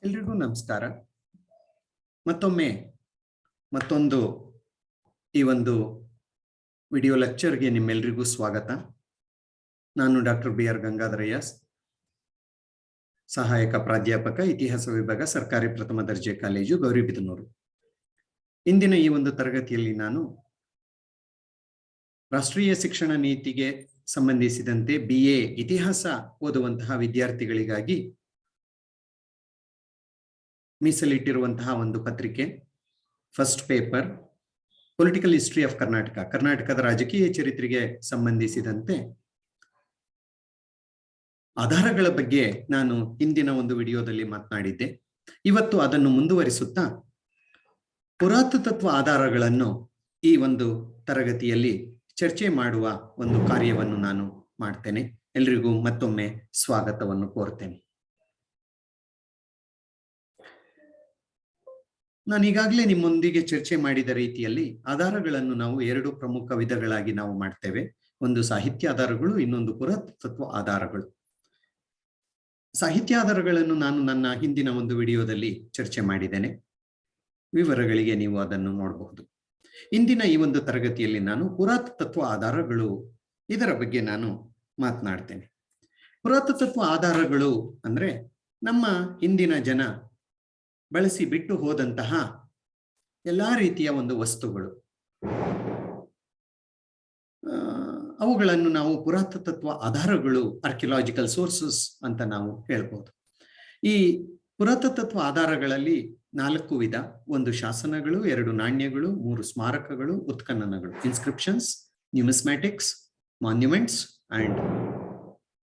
ಎಲ್ರಿಗೂ ನಮಸ್ಕಾರ. ಮತ್ತೊಮ್ಮೆ ಮತ್ತೊಂದು ಈ ಒಂದು ವಿಡಿಯೋ ಲೆಕ್ಚರ್ಗೆ ನಿಮ್ಮೆಲ್ಲರಿಗೂ ಸ್ವಾಗತ. ನಾನು ಡಾಕ್ಟರ್ ಬಿ.ಆರ್. ಗಂಗಾಧರಯ್ಯ, ಸಹಾಯಕ ಪ್ರಾಧ್ಯಾಪಕ, ಇತಿಹಾಸ ವಿಭಾಗ, ಸರ್ಕಾರಿ ಪ್ರಥಮ ದರ್ಜೆ ಕಾಲೇಜು, ಗೌರಿಬಿದನೂರು. ಇಂದಿನ ಈ ಒಂದು ತರಗತಿಯಲ್ಲಿ ನಾನು ರಾಷ್ಟ್ರೀಯ ಶಿಕ್ಷಣ ನೀತಿಗೆ ಸಂಬಂಧಿಸಿದಂತೆ BA ಇತಿಹಾಸ ಓದುವಂತಹ ವಿದ್ಯಾರ್ಥಿಗಳಿಗಾಗಿ ಮೀಸಲಿಟ್ಟಿರುವಂತಹ ಒಂದು ಪತ್ರಿಕೆ, first paper, political history of Karnataka, ಕರ್ನಾಟಕದ ರಾಜಕೀಯ ಚರಿತ್ರೆಗೆ ಸಂಬಂಧಿಸಿದಂತೆ ಆಧಾರಗಳ ಬಗ್ಗೆ ನಾನು ಹಿಂದಿನ ಒಂದು ವಿಡಿಯೋದಲ್ಲಿ ಮಾತನಾಡಿದ್ದೆ. ಇವತ್ತು ಅದನ್ನು ಮುಂದುವರಿಸುತ್ತಾ ಪುರಾತತ್ವ ಆಧಾರಗಳನ್ನು ಈ ಒಂದು ತರಗತಿಯಲ್ಲಿ ಚರ್ಚೆ ಮಾಡುವ ಒಂದು ಕಾರ್ಯವನ್ನು ನಾನು ಮಾಡ್ತೇನೆ. ಎಲ್ರಿಗೂ ಮತ್ತೊಮ್ಮೆ ಸ್ವಾಗತವನ್ನು ಕೋರ್ತೇನೆ. ನಾನು ಈಗಾಗಲೇ ನಿಮ್ಮೊಂದಿಗೆ ಚರ್ಚೆ ಮಾಡಿದ ರೀತಿಯಲ್ಲಿ ಆಧಾರಗಳನ್ನು ನಾವು ಎರಡು ಪ್ರಮುಖ ವಿಧಗಳಾಗಿ ನಾವು ಮಾಡ್ತೇವೆ. ಒಂದು ಸಾಹಿತ್ಯ ಆಧಾರಗಳು, ಇನ್ನೊಂದು ಪುರಾತತ್ವ ಆಧಾರಗಳು. ಸಾಹಿತ್ಯ ಆಧಾರಗಳನ್ನು ನಾನು ನನ್ನ ಹಿಂದಿನ ಒಂದು ವಿಡಿಯೋದಲ್ಲಿ ಚರ್ಚೆ ಮಾಡಿದ್ದೇನೆ. ವಿವರಗಳಿಗೆ ನೀವು ಅದನ್ನು ನೋಡಬಹುದು. ಇಂದಿನ ಈ ಒಂದು ತರಗತಿಯಲ್ಲಿ ನಾನು ಪುರಾತತ್ವ ಆಧಾರಗಳು ಇದರ ಬಗ್ಗೆ ನಾನು ಮಾತನಾಡ್ತೇನೆ. ಪುರಾತತ್ವ ಆಧಾರಗಳು ಅಂದ್ರೆ ನಮ್ಮ ಹಿಂದಿನ ಜನ ಬಳಸಿ ಬಿಟ್ಟು ಹೋದಂತಹ ಎಲ್ಲಾ ರೀತಿಯ ಒಂದು ವಸ್ತುಗಳು, ಅವುಗಳನ್ನು ನಾವು ಪುರಾತತ್ವ ಆಧಾರಗಳು, ಆರ್ಕಿಯಾಲಜಿಕಲ್ ಸೋರ್ಸಸ್ ಅಂತ ನಾವು ಹೇಳ್ಬೋದು. ಈ ಪುರಾತತ್ವ ಆಧಾರಗಳಲ್ಲಿ 4 ವಿಧ: ಒಂದು ಶಾಸನಗಳು, 2 ನಾಣ್ಯಗಳು, 3 ಸ್ಮಾರಕಗಳು, ಉತ್ಖನನಗಳು, inscriptions, numismatics, monuments and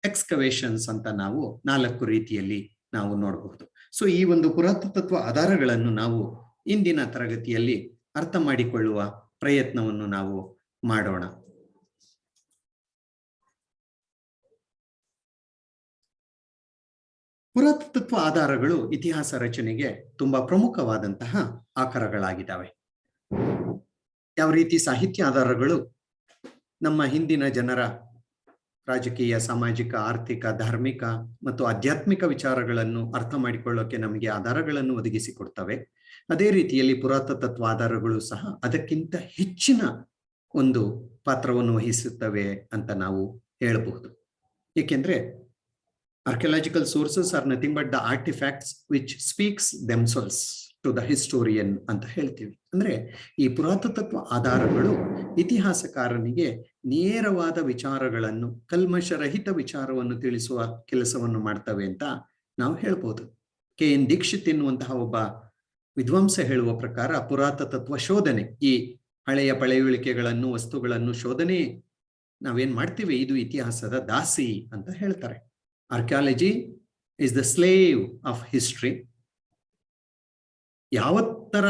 excavations ಅಂತ ನಾವು 4 ರೀತಿಯಲ್ಲಿ ನಾವು ನೋಡಬಹುದು. ಸೊ ಈ ಒಂದು ಪುರಾತತ್ವ ಆಧಾರಗಳನ್ನು ನಾವು ಇಂದಿನ ತರಗತಿಯಲ್ಲಿ ಅರ್ಥ ಮಾಡಿಕೊಳ್ಳುವ ಪ್ರಯತ್ನವನ್ನು ನಾವು ಮಾಡೋಣ. ಪುರಾತತ್ವ ಆಧಾರಗಳು ಇತಿಹಾಸ ರಚನೆಗೆ ತುಂಬಾ ಪ್ರಮುಖವಾದಂತಹ ಆಕಾರಗಳಾಗಿದ್ದಾವೆ. ಯಾವ ರೀತಿ ಸಾಹಿತ್ಯ ಆಧಾರಗಳು ನಮ್ಮ ಹಿಂದಿನ ಜನರ ರಾಜಕೀಯ, ಸಾಮಾಜಿಕ, ಆರ್ಥಿಕ, ಧಾರ್ಮಿಕ ಮತ್ತು ಆಧ್ಯಾತ್ಮಿಕ ವಿಚಾರಗಳನ್ನು ಅರ್ಥ ಮಾಡಿಕೊಳ್ಳೋಕೆ ನಮಗೆ ಆಧಾರಗಳನ್ನು ಒದಗಿಸಿಕೊಡ್ತವೆ, ಅದೇ ರೀತಿಯಲ್ಲಿ ಪುರಾತತ್ವ ಆಧಾರಗಳು ಸಹ ಅದಕ್ಕಿಂತ ಹೆಚ್ಚಿನ ಒಂದು ಪಾತ್ರವನ್ನು ವಹಿಸುತ್ತವೆ ಅಂತ ನಾವು ಹೇಳಬಹುದು. ಏಕೆಂದ್ರೆ archaeological sources are nothing but the artifacts which speaks themselves to the historian ಅಂತ ಹೇಳ್ತೀವಿ. ಅಂದ್ರೆ ಈ ಪುರಾತತ್ವ ಆಧಾರಗಳು ಇತಿಹಾಸಕಾರನಿಗೆ ನೇರವಾದ ವಿಚಾರಗಳನ್ನು, ಕಲ್ಮಶರಹಿತ ವಿಚಾರವನ್ನು ತಿಳಿಸುವ ಕೆಲಸವನ್ನು ಮಾಡ್ತವೆ ಅಂತ ನಾವು ಹೇಳ್ಬೋದು. KN ದೀಕ್ಷಿತ್ ಎನ್ನುವಂತಹ ಒಬ್ಬ ವಿದ್ವಾಂಸ ಹೇಳುವ ಪ್ರಕಾರ ಪುರಾತತ್ವ ಶೋಧನೆ, ಈ ಹಳೆಯ ಪಳೆಯುಳಿಕೆಗಳನ್ನು, ವಸ್ತುಗಳನ್ನು ಶೋಧನೆ ನಾವೇನ್ ಮಾಡ್ತೀವಿ, ಇದು ಇತಿಹಾಸದ ದಾಸಿ ಅಂತ ಹೇಳ್ತಾರೆ. Archaeology is the slave of history. ಯಾವ ತರ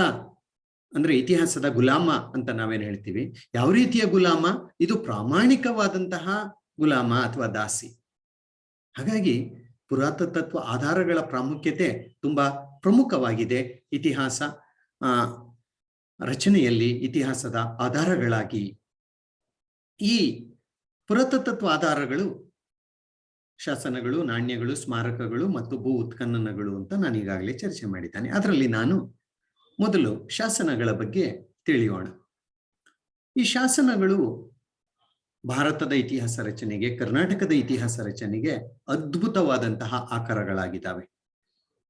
ಅಂದ್ರೆ ಇತಿಹಾಸದ ಗುಲಾಮ ಅಂತ ನಾವೇನ್ ಹೇಳ್ತೀವಿ, ಯಾವ ರೀತಿಯ ಗುಲಾಮ? ಇದು ಪ್ರಾಮಾಣಿಕವಾದಂತಹ ಗುಲಾಮ ಅಥವಾ ದಾಸಿ. ಹಾಗಾಗಿ ಪುರಾತತ್ವ ಆಧಾರಗಳ ಪ್ರಾಮುಖ್ಯತೆ ತುಂಬಾ ಪ್ರಮುಖವಾಗಿದೆ ಇತಿಹಾಸ ರಚನೆಯಲ್ಲಿ. ಇತಿಹಾಸದ ಆಧಾರಗಳಾಗಿ ಈ ಪುರಾತತ್ವ ಆಧಾರಗಳು ಶಾಸನಗಳು, ನಾಣ್ಯಗಳು, ಸ್ಮಾರಕಗಳು ಮತ್ತು ಭೂ ಉತ್ಖನನಗಳು ಅಂತ ನಾನು ಈಗಾಗಲೇ ಚರ್ಚೆ ಮಾಡಿದ್ದೇನೆ. ಅದರಲ್ಲಿ ನಾನು ಮೊದಲು ಶಾಸನಗಳ ಬಗ್ಗೆ ತಿಳಿಯೋಣ. ಈ ಶಾಸನಗಳು ಭಾರತದ ಇತಿಹಾಸ ರಚನೆಗೆ, ಕರ್ನಾಟಕದ ಇತಿಹಾಸ ರಚನೆಗೆ ಅದ್ಭುತವಾದಂತಹ ಆಕಾರಗಳಾಗಿದ್ದಾವೆ.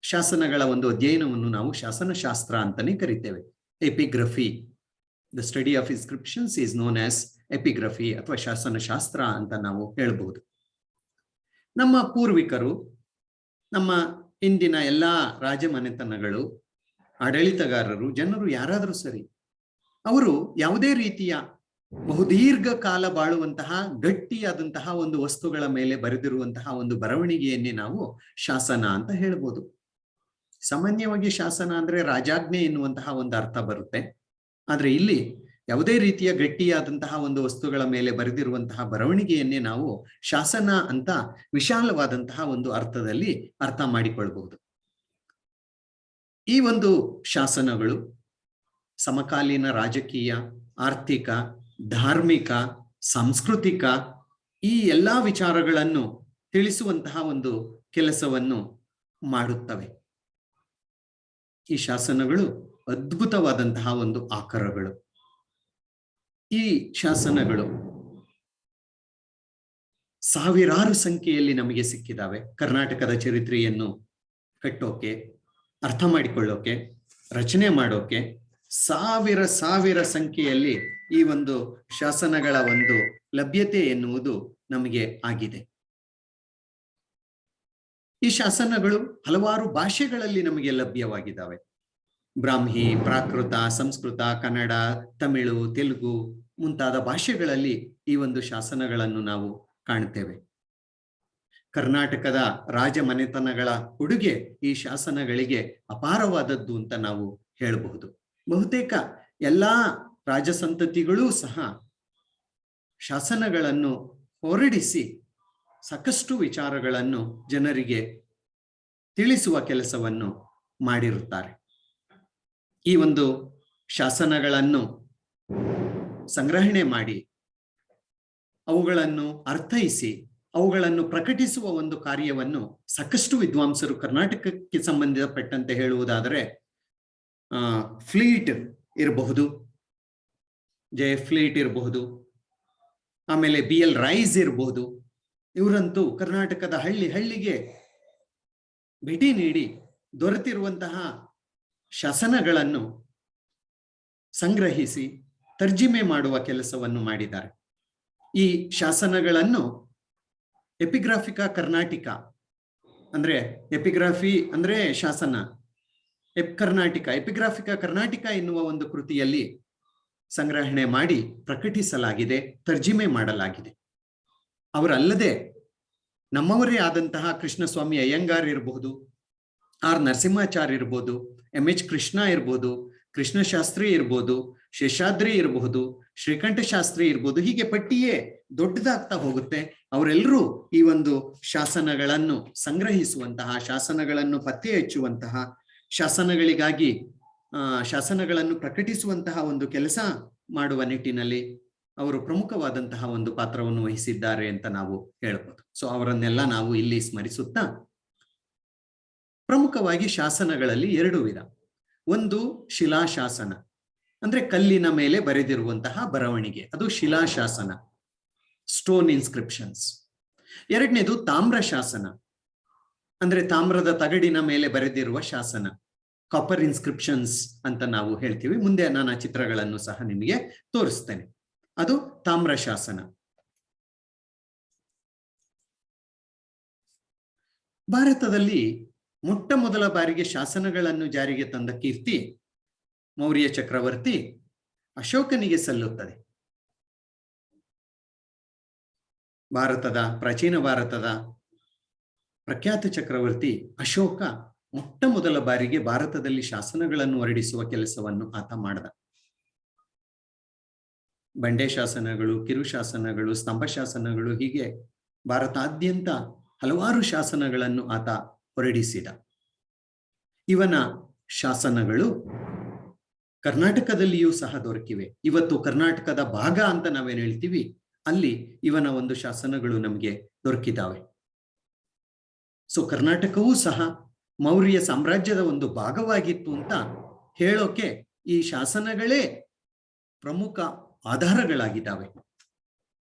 ಶಾಸನಗಳ ಒಂದು ಅಧ್ಯಯನವನ್ನು ನಾವು ಶಾಸನಶಾಸ್ತ್ರ ಅಂತಾನೆ ಕರಿತೇವೆ. Epigraphy, the study of inscriptions is known as epigraphy ಅಥವಾ ಶಾಸನಶಾಸ್ತ್ರ ಅಂತ ನಾವು ಹೇಳ್ಬಹುದು. ನಮ್ಮ ಪೂರ್ವಿಕರು, ನಮ್ಮ ಹಿಂದಿನ ಎಲ್ಲಾ ರಾಜಮನೆತನಗಳು, ಆಡಳಿತಗಾರರು, ಜನರು ಯಾರಾದರೂ ಸರಿ, ಅವರು ಯಾವುದೇ ರೀತಿಯ ಬಹುದೀರ್ಘ ಕಾಲ ಬಾಳುವಂತಹ ಗಟ್ಟಿಯಾದಂತಹ ಒಂದು ವಸ್ತುಗಳ ಮೇಲೆ ಬರೆದಿರುವಂತಹ ಒಂದು ಬರವಣಿಗೆಯನ್ನೇ ನಾವು ಶಾಸನ ಅಂತ ಹೇಳ್ಬೋದು. ಸಾಮಾನ್ಯವಾಗಿ ಶಾಸನ ಅಂದ್ರೆ ರಾಜಾಜ್ಞೆ ಎನ್ನುವಂತಹ ಒಂದು ಅರ್ಥ ಬರುತ್ತೆ. ಆದ್ರೆ ಇಲ್ಲಿ ಯಾವುದೇ ರೀತಿಯ ಗಟ್ಟಿಯಾದಂತಹ ಒಂದು ವಸ್ತುಗಳ ಮೇಲೆ ಬರೆದಿರುವಂತಹ ಬರವಣಿಗೆಯನ್ನೇ ನಾವು ಶಾಸನ ಅಂತ ವಿಶಾಲವಾದಂತಹ ಒಂದು ಅರ್ಥದಲ್ಲಿ ಅರ್ಥ ಮಾಡಿಕೊಳ್ಬಹುದು. ಈ ಒಂದು ಶಾಸನಗಳು ಸಮಕಾಲೀನ ರಾಜಕೀಯ, ಆರ್ಥಿಕ, ಧಾರ್ಮಿಕ, ಸಾಂಸ್ಕೃತಿಕ ಈ ಎಲ್ಲಾ ವಿಚಾರಗಳನ್ನು ತಿಳಿಸುವಂತಹ ಒಂದು ಕೆಲಸವನ್ನು ಮಾಡುತ್ತವೆ. ಈ ಶಾಸನಗಳು ಅದ್ಭುತವಾದಂತಹ ಒಂದು ಆಕಾರಗಳು. ಈ ಶಾಸನಗಳು ಸಾವಿರಾರು ಸಂಖ್ಯೆಯಲ್ಲಿ ನಮಗೆ ಸಿಕ್ಕಿದಾವೆ. ಕರ್ನಾಟಕದ ಚರಿತ್ರೆಯನ್ನು ಕಟ್ಟೋಕೆ, ಅರ್ಥ ಮಾಡಿಕೊಳ್ಳೋಕೆ, ರಚನೆ ಮಾಡೋಕೆ ಸಾವಿರ ಸಂಖ್ಯೆಯಲ್ಲಿ ಈ ಒಂದು ಶಾಸನಗಳ ಒಂದು ಲಭ್ಯತೆ ಎನ್ನುವುದು ನಮಗೆ ಆಗಿದೆ. ಈ ಶಾಸನಗಳು ಹಲವಾರು ಭಾಷೆಗಳಲ್ಲಿ ನಮಗೆ ಲಭ್ಯವಾಗಿದ್ದಾವೆ. ಬ್ರಾಹ್ಮಿ, ಪ್ರಾಕೃತ, ಸಂಸ್ಕೃತ, ಕನ್ನಡ, ತಮಿಳು, ತೆಲುಗು ಮುಂತಾದ ಭಾಷೆಗಳಲ್ಲಿ ಈ ಒಂದು ಶಾಸನಗಳನ್ನು ನಾವು ಕಾಣುತ್ತೇವೆ. ಕರ್ನಾಟಕದ ರಾಜ ಮನೆತನಗಳ ಕೊಡುಗೆ ಈ ಶಾಸನಗಳಿಗೆ ಅಪಾರವಾದದ್ದು ಅಂತ ನಾವು ಹೇಳಬಹುದು. ಬಹುತೇಕ ಎಲ್ಲಾ ರಾಜಸಂತತಿಗಳೂ ಸಹ ಶಾಸನಗಳನ್ನು ಹೊರಡಿಸಿ ಸಾಕಷ್ಟು ವಿಚಾರಗಳನ್ನು ಜನರಿಗೆ ತಿಳಿಸುವ ಕೆಲಸವನ್ನು ಮಾಡಿರುತ್ತಾರೆ. ಈ ಒಂದು ಶಾಸನಗಳನ್ನು ಸಂಗ್ರಹಣೆ ಮಾಡಿ ಅವುಗಳನ್ನು ಅರ್ಥೈಸಿ ಅವುಗಳನ್ನು ಪ್ರಕಟಿಸುವ ಒಂದು ಕಾರ್ಯವನ್ನು ಸಾಕಷ್ಟು ವಿದ್ವಾಂಸರು, ಕರ್ನಾಟಕಕ್ಕೆ ಸಂಬಂಧಪಟ್ಟಂತೆ ಹೇಳುವುದಾದರೆ ಫ್ಲೀಟ್ ಇರಬಹುದು, ಫ್ಲೀಟ್ ಇರಬಹುದು, ಆಮೇಲೆ BL ರೈಸ್ ಇರಬಹುದು. ಇವರಂತೂ ಕರ್ನಾಟಕದ ಹಳ್ಳಿಗೆ ಭೇಟಿ ನೀಡಿ ದೊರೆತಿರುವಂತಹ ಶಾಸನಗಳನ್ನು ಸಂಗ್ರಹಿಸಿ ತರ್ಜಿಮೆ ಮಾಡುವ ಕೆಲಸವನ್ನು ಮಾಡಿದ್ದಾರೆ. ಈ ಶಾಸನಗಳನ್ನು ಎಪಿಗ್ರಾಫಿಕಾ ಕರ್ನಾಟಿಕ ಅಂದ್ರೆ, ಎಪಿಗ್ರಾಫಿ ಅಂದ್ರೆ ಶಾಸನ, ಎಪಿಗ್ರಾಫಿಕಾ ಕರ್ನಾಟಿಕ ಎನ್ನುವ ಒಂದು ಕೃತಿಯಲ್ಲಿ ಸಂಗ್ರಹಣೆ ಮಾಡಿ ಪ್ರಕಟಿಸಲಾಗಿದೆ, ತರ್ಜಿಮೆ ಮಾಡಲಾಗಿದೆ. ಅವರಲ್ಲದೆ ನಮ್ಮವರೇ ಆದಂತಹ ಕೃಷ್ಣಸ್ವಾಮಿ ಅಯ್ಯಂಗಾರ್ ಇರಬಹುದು, ಆರ್ ನರಸಿಂಹಾಚಾರ್ಯ ಇರ್ಬೋದು, MH ಕೃಷ್ಣ ಇರ್ಬೋದು, ಕೃಷ್ಣಶಾಸ್ತ್ರಿ ಇರ್ಬೋದು, ಶೇಷಾದ್ರಿ ಇರಬಹುದು, ಶ್ರೀಕಂಠ ಶಾಸ್ತ್ರಿ ಇರ್ಬೋದು. ಹೀಗೆ ಪಟ್ಟಿಯೇ ದೊಡ್ಡದಾಗ್ತಾ ಹೋಗುತ್ತೆ. ಅವರೆಲ್ಲರೂ ಈ ಒಂದು ಶಾಸನಗಳನ್ನು ಸಂಗ್ರಹಿಸುವಂತಹ, ಶಾಸನಗಳನ್ನು ಪತ್ತೆ ಹಚ್ಚುವಂತಹ, ಶಾಸನಗಳಿಗಾಗಿ ಶಾಸನಗಳನ್ನು ಪ್ರಕಟಿಸುವಂತಹ ಒಂದು ಕೆಲಸ ಮಾಡುವ ನಿಟ್ಟಿನಲ್ಲಿ ಅವರು ಪ್ರಮುಖವಾದಂತಹ ಒಂದು ಪಾತ್ರವನ್ನು ವಹಿಸಿದ್ದಾರೆ ಅಂತ ನಾವು ಹೇಳ್ಬೋದು. ಸೊ ಅವರನ್ನೆಲ್ಲ ನಾವು ಇಲ್ಲಿ ಸ್ಮರಿಸುತ್ತಾ, ಪ್ರಮುಖವಾಗಿ ಶಾಸನಗಳಲ್ಲಿ ಎರಡು ವಿಧ. ಒಂದು ಶಿಲಾಶಾಸನ, ಅಂದ್ರೆ ಕಲ್ಲಿನ ಮೇಲೆ ಬರೆದಿರುವಂತಹ ಬರವಣಿಗೆ, ಅದು ಶಿಲಾಶಾಸನ, ಸ್ಟೋನ್ ಇನ್ಸ್ಕ್ರಿಪ್ಷನ್ಸ್. ಎರಡನೇದು ತಾಮ್ರ ಶಾಸನ, ಅಂದ್ರೆ ತಾಮ್ರದ ತಗಡಿನ ಮೇಲೆ ಬರೆದಿರುವ ಶಾಸನ, ಕಾಪರ್ ಇನ್ಸ್ಕ್ರಿಪ್ಷನ್ಸ್ ಅಂತ ನಾವು ಹೇಳ್ತೀವಿ. ಮುಂದೆ ನಾನು ಆ ಚಿತ್ರಗಳನ್ನು ಸಹ ನಿಮಗೆ ತೋರಿಸ್ತೇನೆ. ಅದು ತಾಮ್ರ ಶಾಸನ. ಭಾರತದಲ್ಲಿ ಮೊಟ್ಟ ಮೊದಲ ಬಾರಿಗೆ ಶಾಸನಗಳನ್ನು ಜಾರಿಗೆ ತಂದ ಕೀರ್ತಿ ಮೌರ್ಯ ಚಕ್ರವರ್ತಿ ಅಶೋಕನಿಗೆ ಸಲ್ಲುತ್ತದೆ. ಪ್ರಾಚೀನ ಭಾರತದ ಪ್ರಖ್ಯಾತ ಚಕ್ರವರ್ತಿ ಅಶೋಕ ಮೊಟ್ಟ ಮೊದಲ ಬಾರಿಗೆ ಭಾರತದಲ್ಲಿ ಶಾಸನಗಳನ್ನು ಹೊರಡಿಸುವ ಕೆಲಸವನ್ನು ಆತ ಮಾಡಿದ. ಬಂಡೆ ಶಾಸನಗಳು, ಕಿರು ಶಾಸನಗಳು, ಸ್ತಂಭ ಶಾಸನಗಳು, ಹೀಗೆ ಭಾರತಾದ್ಯಂತ ಹಲವಾರು ಶಾಸನಗಳನ್ನು ಆತ ಹೊರಡಿಸಿದ. ಇವನ ಶಾಸನಗಳು ಕರ್ನಾಟಕದಲ್ಲಿಯೂ ಸಹ ದೊರಕಿವೆ. ಇವತ್ತು ಕರ್ನಾಟಕದ ಭಾಗ ಅಂತ ನಾವೇನು ಹೇಳ್ತೀವಿ, ಅಲ್ಲಿ ಇವನ ಒಂದು ಶಾಸನಗಳು ನಮಗೆ ದೊರಕಿದ್ದಾವೆ. ಸೊ ಕರ್ನಾಟಕವೂ ಸಹ ಮೌರ್ಯ ಸಾಮ್ರಾಜ್ಯದ ಒಂದು ಭಾಗವಾಗಿತ್ತು ಅಂತ ಹೇಳೋಕೆ ಈ ಶಾಸನಗಳೇ ಪ್ರಮುಖ ಆಧಾರಗಳಾಗಿದ್ದಾವೆ.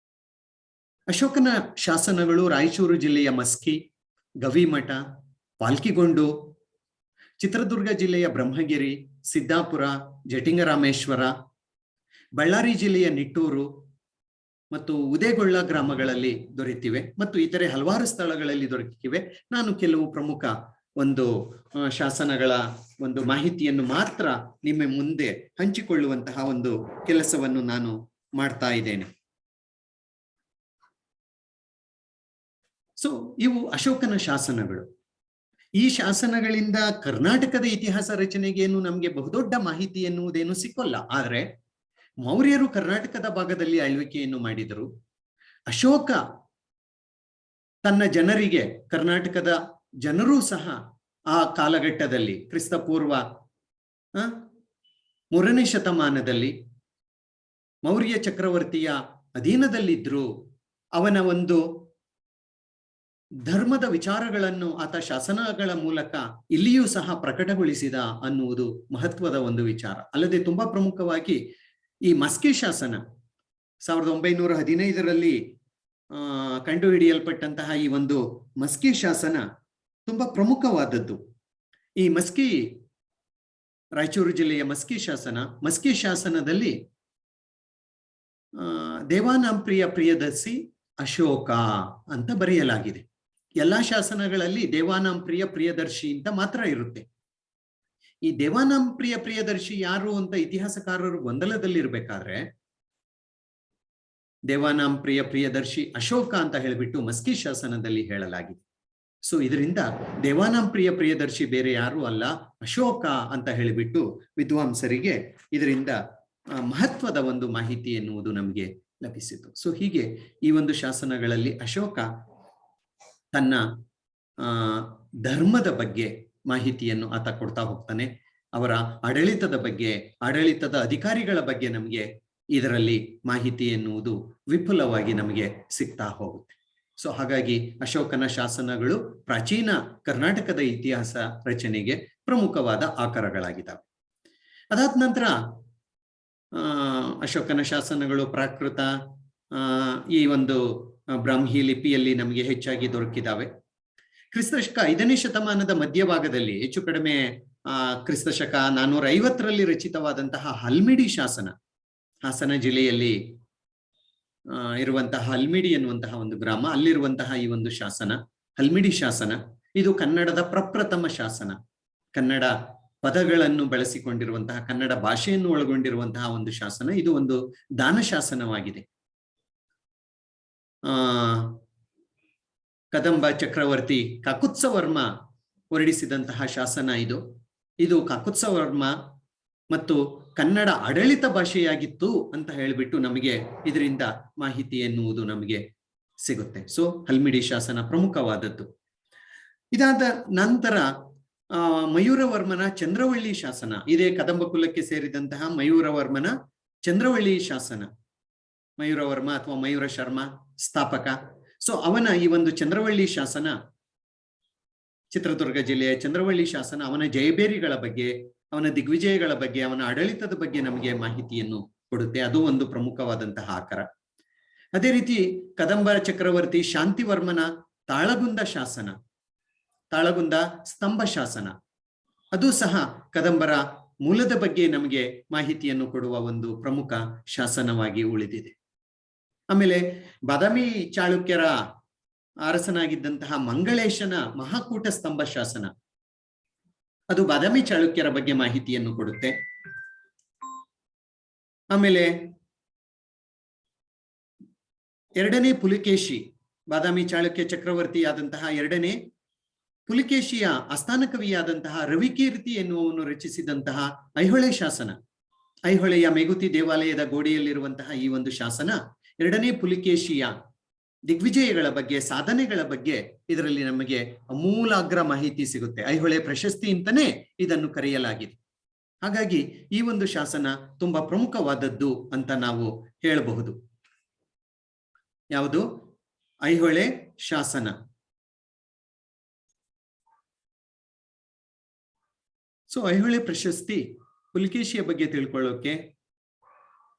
ಅಶೋಕನ ಶಾಸನಗಳು ರಾಯಚೂರು ಜಿಲ್ಲೆಯ ಮಸ್ಕಿ, ಗವಿಮಠ, ಪಾಲ್ಕಿಗೊಂಡು, ಚಿತ್ರದುರ್ಗ ಜಿಲ್ಲೆಯ ಬ್ರಹ್ಮಗಿರಿ, ಸಿದ್ದಾಪುರ, ಜಟಿಂಗರಾಮೇಶ್ವರ, ಬಳ್ಳಾರಿ ಜಿಲ್ಲೆಯ ನಿಟ್ಟೂರು ಮತ್ತು ಉದೇಗೊಳ್ಳ ಗ್ರಾಮಗಳಲ್ಲಿ ದೊರೆತಿವೆ ಮತ್ತು ಇತರೆ ಹಲವಾರು ಸ್ಥಳಗಳಲ್ಲಿ ದೊರಕಿವೆ. ನಾನು ಕೆಲವು ಪ್ರಮುಖ ಒಂದು ಶಾಸನಗಳ ಒಂದು ಮಾಹಿತಿಯನ್ನು ಮಾತ್ರ ನಿಮ್ಮ ಮುಂದೆ ಹಂಚಿಕೊಳ್ಳುವಂತಹ ಒಂದು ಕೆಲಸವನ್ನು ನಾನು ಮಾಡ್ತಾ ಇದ್ದೇನೆ. ಸೊ ಇವು ಅಶೋಕನ ಶಾಸನಗಳು. ಈ ಶಾಸನಗಳಿಂದ ಕರ್ನಾಟಕದ ಇತಿಹಾಸ ರಚನೆಗೇನು ನಮಗೆ ಬಹುದೊಡ್ಡ ಮಾಹಿತಿ ಎನ್ನುವುದೇನು ಸಿಕ್ಕೋಲ್ಲ. ಆದ್ರೆ ಮೌರ್ಯರು ಕರ್ನಾಟಕದ ಭಾಗದಲ್ಲಿ ಆಳ್ವಿಕೆಯನ್ನು ಮಾಡಿದರು. ಅಶೋಕ ತನ್ನ ಜನರಿಗೆ, ಕರ್ನಾಟಕದ ಜನರೂ ಸಹ ಆ ಕಾಲಘಟ್ಟದಲ್ಲಿ ಕ್ರಿಸ್ತಪೂರ್ವ 3ನೇ ಶತಮಾನದಲ್ಲಿ ಮೌರ್ಯ ಚಕ್ರವರ್ತಿಯ ಅಧೀನದಲ್ಲಿದ್ರು. ಅವನ ಒಂದು ಧರ್ಮದ ವಿಚಾರಗಳನ್ನು ಆತ ಶಾಸನಗಳ ಮೂಲಕ ಇಲ್ಲಿಯೂ ಸಹ ಪ್ರಕಟಗೊಳಿಸಿದ ಅನ್ನುವುದು ಮಹತ್ವದ ಒಂದು ವಿಚಾರ. ಅಲ್ಲದೆ ತುಂಬಾ ಪ್ರಮುಖವಾಗಿ ಈ ಮಸ್ಕಿ ಶಾಸನ 1915ರಲ್ಲಿ ಕಂಡುಹಿಡಿಯಲ್ಪಟ್ಟಂತಹ ಈ ಒಂದು ಮಸ್ಕಿ ಶಾಸನ ತುಂಬಾ ಪ್ರಮುಖವಾದದ್ದು. ಈ ಮಸ್ಕಿ, ರಾಯಚೂರು ಜಿಲ್ಲೆಯ ಮಸ್ಕಿ ಶಾಸನದಲ್ಲಿ ದೇವಾನಾಂಪ್ರಿಯ ಪ್ರಿಯದರ್ಶಿ ಅಶೋಕ ಅಂತ ಬರೆಯಲಾಗಿದೆ. ಎಲ್ಲಾ ಶಾಸನಗಳಲ್ಲಿ ದೇವಾನಾಂಪ್ರಿಯ ಪ್ರಿಯದರ್ಶಿ ಅಂತ ಮಾತ್ರ ಇರುತ್ತೆ. ಈ ದೇವಾನಾಂಪ್ರಿಯ ಪ್ರಿಯದರ್ಶಿ ಯಾರು ಅಂತ ಇತಿಹಾಸಕಾರರು ಗೊಂದಲದಲ್ಲಿರ್ಬೇಕಾದ್ರೆ ದೇವಾನಾಂಪ್ರಿಯ ಪ್ರಿಯದರ್ಶಿ ಅಶೋಕ ಅಂತ ಹೇಳಿಬಿಟ್ಟು ಮಸ್ಕಿ ಶಾಸನದಲ್ಲಿ ಹೇಳಲಾಗಿದೆ. ಸೊ ಇದರಿಂದ ದೇವಾನಾಂಪ್ರಿಯ ಪ್ರಿಯದರ್ಶಿ ಬೇರೆ ಯಾರು ಅಲ್ಲ, ಅಶೋಕ ಅಂತ ಹೇಳಿಬಿಟ್ಟು ವಿದ್ವಾಂಸರಿಗೆ ಇದರಿಂದ ಮಹತ್ವದ ಒಂದು ಮಾಹಿತಿ ಎನ್ನುವುದು ನಮಗೆ ಲಭಿಸಿತು. ಸೊ ಹೀಗೆ ಈ ಒಂದು ಶಾಸನಗಳಲ್ಲಿ ಅಶೋಕ ತನ್ನ ಧರ್ಮದ ಬಗ್ಗೆ ಮಾಹಿತಿಯನ್ನು ಆತ ಕೊಡ್ತಾ ಹೋಗ್ತಾನೆ. ಅವರ ಆಡಳಿತದ ಬಗ್ಗೆ, ಆಡಳಿತದ ಅಧಿಕಾರಿಗಳ ಬಗ್ಗೆ ನಮಗೆ ಇದರಲ್ಲಿ ಮಾಹಿತಿ ಎನ್ನುವುದು ವಿಪುಲವಾಗಿ ನಮಗೆ ಸಿಗ್ತಾ ಹೋಗುತ್ತೆ. ಸೊ ಹಾಗಾಗಿ ಅಶೋಕನ ಶಾಸನಗಳು ಪ್ರಾಚೀನ ಕರ್ನಾಟಕದ ಇತಿಹಾಸ ರಚನೆಗೆ ಪ್ರಮುಖವಾದ ಆಕರಗಳಾಗಿದ್ದಾವೆ. ಅದಾದ ನಂತರ ಅಶೋಕನ ಶಾಸನಗಳು ಪ್ರಾಕೃತ, ಈ ಒಂದು ಬ್ರಾಹ್ಮಿ ಲಿಪಿಯಲ್ಲಿ ನಮಗೆ ಹೆಚ್ಚಾಗಿ ದೊರಕಿದಾವೆ. ಕ್ರಿಸ್ತಶಕ 5ನೇ ಶತಮಾನದ ಮಧ್ಯಭಾಗದಲ್ಲಿ ಹೆಚ್ಚು ಕಡಿಮೆ ಕ್ರಿಸ್ತಶಕ 450ರಲ್ಲಿ ರಚಿತವಾದಂತಹ ಹಲ್ಮಿಡಿ ಶಾಸನ, ಹಾಸನ ಜಿಲ್ಲೆಯಲ್ಲಿ ಇರುವಂತಹ ಹಲ್ಮಿಡಿ ಎನ್ನುವಂತಹ ಒಂದು ಗ್ರಾಮ, ಅಲ್ಲಿರುವಂತಹ ಈ ಒಂದು ಶಾಸನ ಹಲ್ಮಿಡಿ ಶಾಸನ, ಇದು ಕನ್ನಡದ ಪ್ರಪ್ರಥಮ ಶಾಸನ. ಕನ್ನಡ ಪದಗಳನ್ನು ಬಳಸಿಕೊಂಡಿರುವಂತಹ, ಕನ್ನಡ ಭಾಷೆಯನ್ನು ಒಳಗೊಂಡಿರುವಂತಹ ಒಂದು ಶಾಸನ. ಇದು ಒಂದು ದಾನ ಶಾಸನವಾಗಿದೆ. ಕದಂಬ ಚಕ್ರವರ್ತಿ ಕಾಕುತ್ಸವರ್ಮ ಹೊರಡಿಸಿದಂತಹ ಶಾಸನ ಇದು. ಇದು ಕಾಕುತ್ಸವರ್ಮ ಮತ್ತು ಕನ್ನಡ ಆಡಳಿತ ಭಾಷೆಯಾಗಿತ್ತು ಅಂತ ಹೇಳಿಬಿಟ್ಟು ನಮಗೆ ಇದರಿಂದ ಮಾಹಿತಿ ಎನ್ನುವುದು ನಮಗೆ ಸಿಗುತ್ತೆ. ಸೊ ಹಲ್ಮಿಡಿ ಶಾಸನ ಪ್ರಮುಖವಾದದ್ದು. ಇದಾದ ನಂತರ ಮಯೂರವರ್ಮನ ಚಂದ್ರವಳ್ಳಿ ಶಾಸನ, ಇದೇ ಕದಂಬ ಕುಲಕ್ಕೆ ಸೇರಿದಂತಹ ಮಯೂರವರ್ಮನ ಚಂದ್ರವಳ್ಳಿ ಶಾಸನ. ಮಯೂರವರ್ಮ ಅಥವಾ ಮಯೂರ ಶರ್ಮ ಸ್ಥಾಪಕ. ಸೊ ಅವನ ಈ ಒಂದು ಚಂದ್ರವಳ್ಳಿ ಶಾಸನ, ಚಿತ್ರದುರ್ಗ ಜಿಲ್ಲೆಯ ಚಂದ್ರವಳ್ಳಿ ಶಾಸನ, ಅವನ ಜಯಬೇರಿಗಳ ಬಗ್ಗೆ, ಅವನ ದಿಗ್ವಿಜಯಗಳ ಬಗ್ಗೆ, ಅವನ ಆಡಳಿತದ ಬಗ್ಗೆ ನಮಗೆ ಮಾಹಿತಿಯನ್ನು ಕೊಡುತ್ತೆ. ಅದು ಒಂದು ಪ್ರಮುಖವಾದಂತಹ ಆಕರ. ಅದೇ ರೀತಿ ಕದಂಬ ಚಕ್ರವರ್ತಿ ಶಾಂತಿವರ್ಮನ ತಾಳಗುಂದ ಶಾಸನ, ತಾಳಗುಂದ ಸ್ತಂಭ ಶಾಸನ, ಅದು ಸಹ ಕದಂಬರ ಮೂಲದ ಬಗ್ಗೆ ನಮಗೆ ಮಾಹಿತಿಯನ್ನು ಕೊಡುವ ಒಂದು ಪ್ರಮುಖ ಶಾಸನವಾಗಿ ಉಳಿದಿದೆ. ಆಮೇಲೆ ಬಾದಾಮಿ ಚಾಳುಕ್ಯರ ಅರಸನಾಗಿದ್ದಂತಹ ಮಂಗಳೇಶನ ಮಹಾಕೂಟ ಸ್ತಂಭ ಶಾಸನ, ಅದು ಬಾದಾಮಿ ಚಾಳುಕ್ಯರ ಬಗ್ಗೆ ಮಾಹಿತಿಯನ್ನು ಕೊಡುತ್ತೆ. ಆಮೇಲೆ 2ನೇ ಪುಲಿಕೇಶಿ, ಬಾದಾಮಿ ಚಾಳುಕ್ಯ ಚಕ್ರವರ್ತಿಯಾದಂತಹ 2ನೇ ಪುಲಿಕೇಶಿಯ ಆಸ್ಥಾನ ಕವಿಯಾದಂತಹ ರವಿಕೀರ್ತಿ ಎನ್ನುವನು ರಚಿಸಿದಂತಹ ಐಹೊಳೆ ಶಾಸನ, ಐಹೊಳೆಯ ಮೇಗುತಿ ದೇವಾಲಯದ ಗೋಡೆಯಲ್ಲಿರುವಂತಹ ಈ ಒಂದು ಶಾಸನ 2ನೇ ಪುಲಿಕೇಶಿಯ ದಿಗ್ವಿಜಯಗಳ ಬಗ್ಗೆ, ಸಾಧನೆಗಳ ಬಗ್ಗೆ ಇದರಲ್ಲಿ ನಮಗೆ ಅಮೂಲಾಗ್ರ ಮಾಹಿತಿ ಸಿಗುತ್ತೆ. ಐಹೊಳೆ ಪ್ರಶಸ್ತಿ ಅಂತಾನೆ ಇದನ್ನು ಕರೆಯಲಾಗಿದೆ. ಹಾಗಾಗಿ ಈ ಒಂದು ಶಾಸನ ತುಂಬಾ ಪ್ರಮುಖವಾದದ್ದು ಅಂತ ನಾವು ಹೇಳಬಹುದು. ಯಾವುದು? ಐಹೊಳೆ ಶಾಸನ. ಸೊ ಐಹೊಳೆ ಪ್ರಶಸ್ತಿ ಪುಲಿಕೇಶಿಯ ಬಗ್ಗೆ ತಿಳ್ಕೊಳ್ಳೋಕೆ,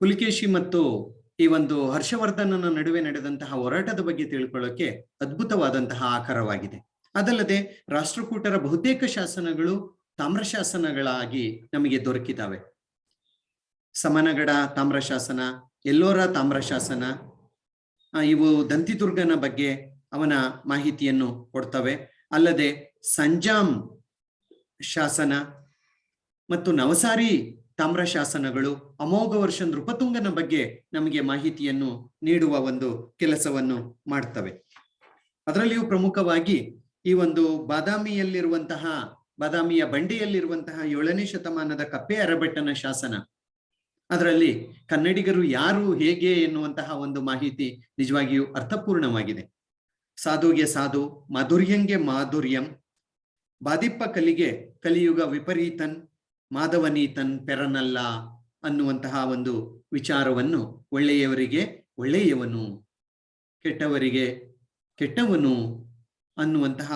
ಪುಲಿಕೇಶಿ ಮತ್ತು ಈ ಒಂದು ಹರ್ಷವರ್ಧನನ ನಡುವೆ ನಡೆದಂತಹ ಹೋರಾಟದ ಬಗ್ಗೆ ತಿಳ್ಕೊಳ್ಳೋಕೆ ಅದ್ಭುತವಾದಂತಹ ಆಕಾರವಾಗಿದೆ. ಅದಲ್ಲದೆ ರಾಷ್ಟ್ರಕೂಟರ ಬಹುತೇಕ ಶಾಸನಗಳು ತಾಮ್ರಶಾಸನಗಳಾಗಿ ನಮಗೆ ದೊರಕಿದಾವೆ. ಸಮನಗಡ ತಾಮ್ರಶಾಸನ, ಎಲ್ಲೋರ ತಾಮ್ರಶಾಸನ, ಇವು ದಂತಿದುರ್ಗನ ಬಗ್ಗೆ ಅವನ ಮಾಹಿತಿಯನ್ನು ಕೊಡ್ತವೆ. ಅಲ್ಲದೆ ಸಂಜಾಮ್ ಶಾಸನ ಮತ್ತು ನವಸಾರಿ ತಾಮ್ರಶಾಸನಗಳು ಅಮೋಘ ವರ್ಷ ನೃಪತುಂಗನ ಬಗ್ಗೆ ನಮಗೆ ಮಾಹಿತಿಯನ್ನು ನೀಡುವ ಒಂದು ಕೆಲಸವನ್ನು ಮಾಡ್ತವೆ. ಅದರಲ್ಲಿಯೂ ಪ್ರಮುಖವಾಗಿ ಈ ಒಂದು ಬಾದಾಮಿಯಲ್ಲಿರುವಂತಹ, ಬಾದಾಮಿಯ ಬಂಡೆಯಲ್ಲಿರುವಂತಹ 7ನೇ ಶತಮಾನದ ಕಪ್ಪೆ ಅರಬೆಟ್ಟನ ಶಾಸನ, ಅದರಲ್ಲಿ ಕನ್ನಡಿಗರು ಯಾರು, ಹೇಗೆ ಎನ್ನುವಂತಹ ಒಂದು ಮಾಹಿತಿ ನಿಜವಾಗಿಯೂ ಅರ್ಥಪೂರ್ಣವಾಗಿದೆ. ಸಾಧುಗೆ ಸಾಧು, ಮಾಧುರ್ಯಂಗೆ ಮಾಧುರ್ಯಂ, ಬಾದಿಪ್ಪ ಕಲಿಗೆ ಕಲಿಯುಗ ವಿಪರೀತನ್, ಮಾಧವನೀತನ್ ಪೆರನಲ್ಲ ಅನ್ನುವಂತಹ ಒಂದು ವಿಚಾರವನ್ನು ಒಳ್ಳೆಯವರಿಗೆ ಒಳ್ಳೆಯವನು, ಕೆಟ್ಟವರಿಗೆ ಕೆಟ್ಟವನು ಅನ್ನುವಂತಹ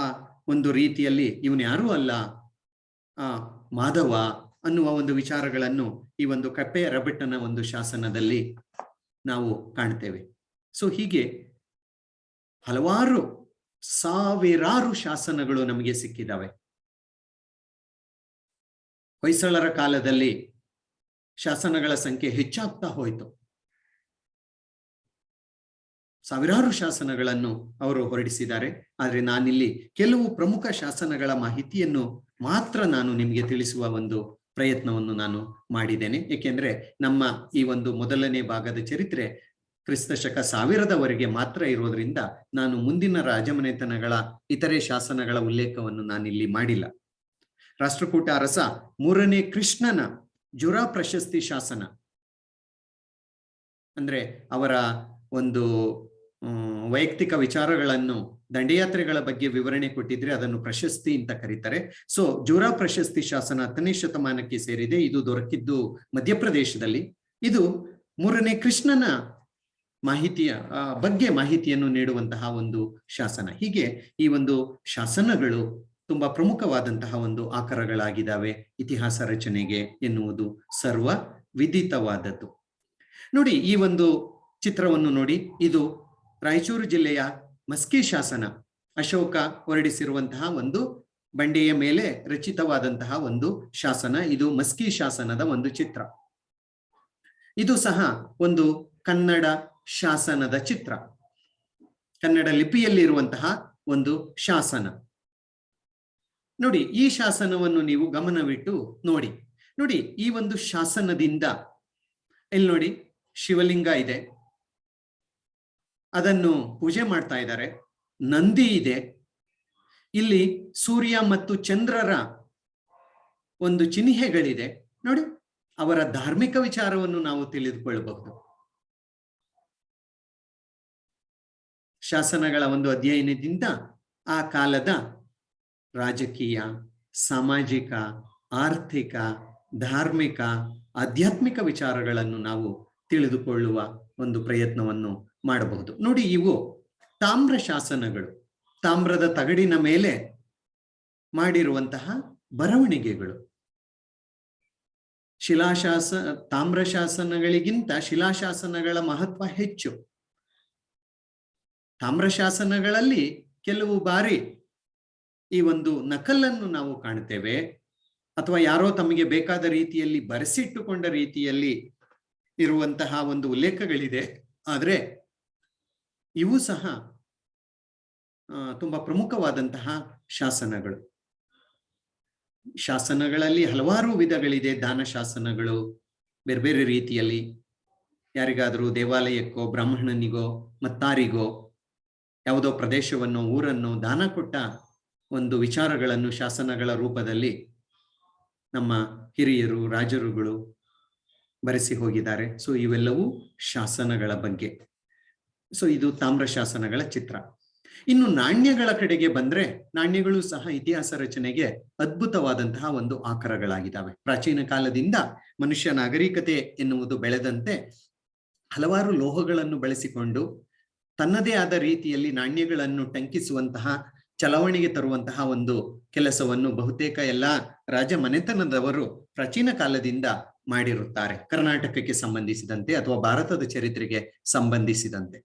ಒಂದು ರೀತಿಯಲ್ಲಿ ಇವನು ಯಾರೂ ಅಲ್ಲ, ಮಾಧವ ಅನ್ನುವ ಒಂದು ವಿಚಾರಗಳನ್ನು ಈ ಒಂದು ಕಪ್ಪೆಯ ರಬೆಟ್ಟನ ಒಂದು ಶಾಸನದಲ್ಲಿ ನಾವು ಕಾಣ್ತೇವೆ. ಸೊ ಹೀಗೆ ಹಲವಾರು ಸಾವಿರಾರು ಶಾಸನಗಳು ನಮಗೆ ಸಿಕ್ಕಿದ್ದಾವೆ. ಹೊಯ್ಸಳರ ಕಾಲದಲ್ಲಿ ಶಾಸನಗಳ ಸಂಖ್ಯೆ ಹೆಚ್ಚಾಗ್ತಾ ಹೋಯಿತು. ಸಾವಿರಾರು ಶಾಸನಗಳನ್ನು ಅವರು ಹೊರಡಿಸಿದ್ದಾರೆ. ಆದರೆ ನಾನಿಲ್ಲಿ ಕೆಲವು ಪ್ರಮುಖ ಶಾಸನಗಳ ಮಾಹಿತಿಯನ್ನು ಮಾತ್ರ ನಾನು ನಿಮಗೆ ತಿಳಿಸುವ ಒಂದು ಪ್ರಯತ್ನವನ್ನು ನಾನು ಮಾಡಿದ್ದೇನೆ. ಏಕೆಂದ್ರೆ ನಮ್ಮ ಈ ಒಂದು ಮೊದಲನೇ ಭಾಗದ ಚರಿತ್ರೆ ಕ್ರಿಸ್ತ ಶಕ 1000 ಮಾತ್ರ ಇರೋದ್ರಿಂದ ನಾನು ಮುಂದಿನ ರಾಜಮನೆತನಗಳ ಇತರೆ ಶಾಸನಗಳ ಉಲ್ಲೇಖವನ್ನು ನಾನಿಲ್ಲಿ ಮಾಡಿಲ್ಲ. ರಾಷ್ಟ್ರಕೂಟ ಅರಸ 3ನೇ ಕೃಷ್ಣನ ಜುರಾ ಪ್ರಶಸ್ತಿ ಶಾಸನ, ಅಂದ್ರೆ ಅವರ ಒಂದು ವೈಯಕ್ತಿಕ ವಿಚಾರಗಳನ್ನು, ದಂಡಯಾತ್ರೆಗಳ ಬಗ್ಗೆ ವಿವರಣೆ ಕೊಟ್ಟಿದ್ರೆ ಅದನ್ನು ಪ್ರಶಸ್ತಿ ಅಂತ ಕರೀತಾರೆ. ಸೊ ಜೋರಾ ಪ್ರಶಸ್ತಿ ಶಾಸನ 10ನೇ ಶತಮಾನಕ್ಕೆ ಸೇರಿದೆ. ಇದು ದೊರಕಿದ್ದು ಮಧ್ಯಪ್ರದೇಶದಲ್ಲಿ. ಇದು 3ನೇ ಕೃಷ್ಣನ ಬಗ್ಗೆ ಮಾಹಿತಿಯನ್ನು ನೀಡುವಂತಹ ಒಂದು ಶಾಸನ. ಹೀಗೆ ಈ ಒಂದು ಶಾಸನಗಳು ತುಂಬಾ ಪ್ರಮುಖವಾದಂತಹ ಒಂದು ಆಕಾರಗಳಾಗಿದ್ದಾವೆ ಇತಿಹಾಸ ರಚನೆಗೆ ಎನ್ನುವುದು ಸರ್ವ ವಿದಿತವಾದದ್ದು. ನೋಡಿ, ಈ ಒಂದು ಚಿತ್ರವನ್ನು ನೋಡಿ. ಇದು ರಾಯಚೂರು ಜಿಲ್ಲೆಯ ಮಸ್ಕಿ ಶಾಸನ. ಅಶೋಕ ಹೊರಡಿಸಿರುವಂತಹ ಒಂದು ಬಂಡೆಯ ಮೇಲೆ ರಚಿತವಾದಂತಹ ಒಂದು ಶಾಸನ. ಇದು ಮಸ್ಕಿ ಶಾಸನದ ಒಂದು ಚಿತ್ರ. ಇದು ಸಹ ಒಂದು ಕನ್ನಡ ಶಾಸನದ ಚಿತ್ರ, ಕನ್ನಡ ಲಿಪಿಯಲ್ಲಿರುವಂತಹ ಒಂದು ಶಾಸನ. ನೋಡಿ, ಈ ಶಾಸನವನ್ನು ನೀವು ಗಮನವಿಟ್ಟು ನೋಡಿ. ನೋಡಿ, ಈ ಒಂದು ಶಾಸನದಿಂದ ಇಲ್ಲಿ ನೋಡಿ, ಶಿವಲಿಂಗ ಇದೆ, ಅದನ್ನು ಪೂಜೆ ಮಾಡ್ತಾ ಇದ್ದಾರೆ. ನಂದಿ ಇದೆ, ಇಲ್ಲಿ ಸೂರ್ಯ ಮತ್ತು ಚಂದ್ರರ ಒಂದು ಚಿಹ್ನೆಗಳಿದೆ. ನೋಡಿ, ಅವರ ಧಾರ್ಮಿಕ ವಿಚಾರವನ್ನು ನಾವು ತಿಳಿದುಕೊಳ್ಳಬಹುದು. ಶಾಸನಗಳ ಒಂದು ಅಧ್ಯಯನದಿಂದ ಆ ಕಾಲದ ರಾಜಕೀಯ, ಸಾಮಾಜಿಕ, ಆರ್ಥಿಕ, ಧಾರ್ಮಿಕ, ಆಧ್ಯಾತ್ಮಿಕ ವಿಚಾರಗಳನ್ನು ನಾವು ತಿಳಿದುಕೊಳ್ಳುವ ಒಂದು ಪ್ರಯತ್ನವನ್ನು ಮಾಡಬಹುದು. ನೋಡಿ, ಇವು ತಾಮ್ರ ಶಾಸನಗಳು, ತಾಮ್ರದ ತಗಡಿನ ಮೇಲೆ ಮಾಡಿರುವಂತಹ ಬರವಣಿಗೆಗಳು. ತಾಮ್ರ ಶಾಸನಗಳಿಗಿಂತ ಶಿಲಾಶಾಸನಗಳ ಮಹತ್ವ ಹೆಚ್ಚು. ತಾಮ್ರ ಶಾಸನಗಳಲ್ಲಿ ಕೆಲವು ಬಾರಿ ಈ ಒಂದು ನಕಲನ್ನು ನಾವು ಕಾಣ್ತೇವೆ, ಅಥವಾ ಯಾರೋ ತಮಗೆ ಬೇಕಾದ ರೀತಿಯಲ್ಲಿ ಬರೆಸಿಟ್ಟುಕೊಂಡ ರೀತಿಯಲ್ಲಿ ಇರುವಂತಹ ಒಂದು ಉಲ್ಲೇಖಗಳಿದೆ. ಆದರೆ ಇವು ಸಹ ತುಂಬಾ ಪ್ರಮುಖವಾದಂತಹ ಶಾಸನಗಳು. ಶಾಸನಗಳಲ್ಲಿ ಹಲವಾರು ವಿಧಗಳಿದೆ. ದಾನ ಶಾಸನಗಳು ಬೇರೆ ಬೇರೆ ರೀತಿಯಲ್ಲಿ, ಯಾರಿಗಾದರೂ ದೇವಾಲಯಕ್ಕೋ, ಬ್ರಾಹ್ಮಣನಿಗೋ, ಮತ್ತಾರಿಗೋ ಯಾವುದೋ ಪ್ರದೇಶವನ್ನು, ಊರನ್ನು ದಾನ ಕೊಟ್ಟ ಒಂದು ವಿಚಾರಗಳನ್ನು ಶಾಸನಗಳ ರೂಪದಲ್ಲಿ ನಮ್ಮ ಹಿರಿಯರು, ರಾಜರುಗಳು ಬರೆಸಿ ಹೋಗಿದ್ದಾರೆ. ಸೊ ಇವೆಲ್ಲವೂ ಶಾಸನಗಳ ಬಗ್ಗೆ. ಸೊ ಇದು ತಾಮ್ರ ಶಾಸನಗಳ ಚಿತ್ರ. ಇನ್ನು ನಾಣ್ಯಗಳ ಕಡೆಗೆ ಬಂದ್ರೆ, ನಾಣ್ಯಗಳು ಸಹ ಇತಿಹಾಸ ರಚನೆಗೆ ಅದ್ಭುತವಾದಂತಹ ಒಂದು ಆಕಾರಗಳಾಗಿದ್ದಾವೆ. ಪ್ರಾಚೀನ ಕಾಲದಿಂದ ಮನುಷ್ಯ ನಾಗರಿಕತೆ ಎನ್ನುವುದು ಬೆಳೆದಂತೆ ಹಲವಾರು ಲೋಹಗಳನ್ನು ಬಳಸಿಕೊಂಡು ತನ್ನದೇ ಆದ ರೀತಿಯಲ್ಲಿ ನಾಣ್ಯಗಳನ್ನು ಟಂಕಿಸುವಂತಹ, ಚಲಾವಣೆಗೆ ತರುವಂತಹ ಒಂದು ಕೆಲಸವನ್ನು ಬಹುತೇಕ ಎಲ್ಲ ರಾಜ ಮನೆತನದವರು ಪ್ರಾಚೀನ ಕಾಲದಿಂದ ಮಾಡಿರುತ್ತಾರೆ, ಕರ್ನಾಟಕಕ್ಕೆ ಸಂಬಂಧಿಸಿದಂತೆ ಅಥವಾ ಭಾರತದ ಚರಿತ್ರೆಗೆ ಸಂಬಂಧಿಸಿದಂತೆ.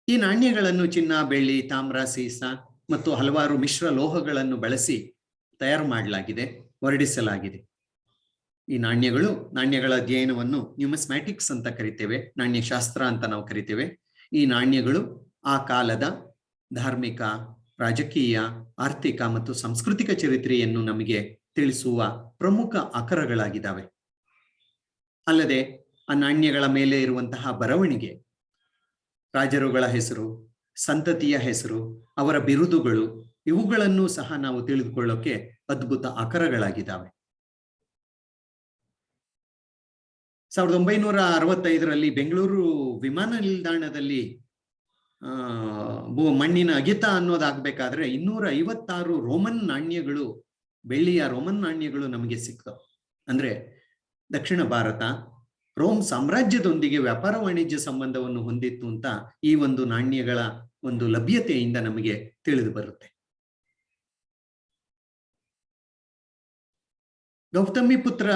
ಈ ನಾಣ್ಯಗಳನ್ನು ಚಿನ್ನ, ಬೆಳ್ಳಿ, ತಾಮ್ರ, ಸೀಸ ಮತ್ತು ಹಲವಾರು ಮಿಶ್ರ ಲೋಹಗಳನ್ನು ಬಳಸಿ ತಯಾರು ಮಾಡಲಾಗಿದೆ, ಹೊರಡಿಸಲಾಗಿದೆ. ಈ ನಾಣ್ಯಗಳ ಅಧ್ಯಯನವನ್ನು ನ್ಯೂಮಿಸ್ಮ್ಯಾಟಿಕ್ಸ್ ಅಂತ ಕರಿತೇವೆ, ನಾಣ್ಯಶಾಸ್ತ್ರ ಅಂತ ನಾವು ಕರಿತೇವೆ. ಈ ನಾಣ್ಯಗಳು ಆ ಕಾಲದ ಧಾರ್ಮಿಕ, ರಾಜಕೀಯ, ಆರ್ಥಿಕ ಮತ್ತು ಸಾಂಸ್ಕೃತಿಕ ಚರಿತ್ರೆಯನ್ನು ನಮಗೆ ತಿಳಿಸುವ ಪ್ರಮುಖ ಆಕರಗಳಾಗಿದ್ದಾವೆ. ಅಲ್ಲದೆ ಆ ನಾಣ್ಯಗಳ ಮೇಲೆ ಇರುವಂತಹ ಬರವಣಿಗೆ, ರಾಜರುಗಳ ಹೆಸರು, ಸಂತತಿಯ ಹೆಸರು, ಅವರ ಬಿರುದುಗಳು, ಇವುಗಳನ್ನು ಸಹ ನಾವು ತಿಳಿದುಕೊಳ್ಳೋಕೆ ಅದ್ಭುತ ಆಕರಗಳಾಗಿದ್ದಾವೆ. 1965ರಲ್ಲಿ ಬೆಂಗಳೂರು ವಿಮಾನ ನಿಲ್ದಾಣದಲ್ಲಿ ಮಣ್ಣಿನ ಅಗಿತ ಅನ್ನೋದಾಗಬೇಕಾದ್ರೆ 256 ರೋಮನ್ ನಾಣ್ಯಗಳು, ಬೆಳ್ಳಿಯ ರೋಮನ್ ನಾಣ್ಯಗಳು ನಮಗೆ ಸಿಕ್ತವೆ. ಅಂದ್ರೆ ದಕ್ಷಿಣ ಭಾರತ ರೋಮ್ ಸಾಮ್ರಾಜ್ಯದೊಂದಿಗೆ ವ್ಯಾಪಾರ ವಾಣಿಜ್ಯ ಸಂಬಂಧವನ್ನು ಹೊಂದಿತ್ತು ಅಂತ ಈ ಒಂದು ನಾಣ್ಯಗಳ ಒಂದು ಲಭ್ಯತೆಯಿಂದ ನಮಗೆ ತಿಳಿದು ಬರುತ್ತೆ. ಗೌತಮಿಪುತ್ರ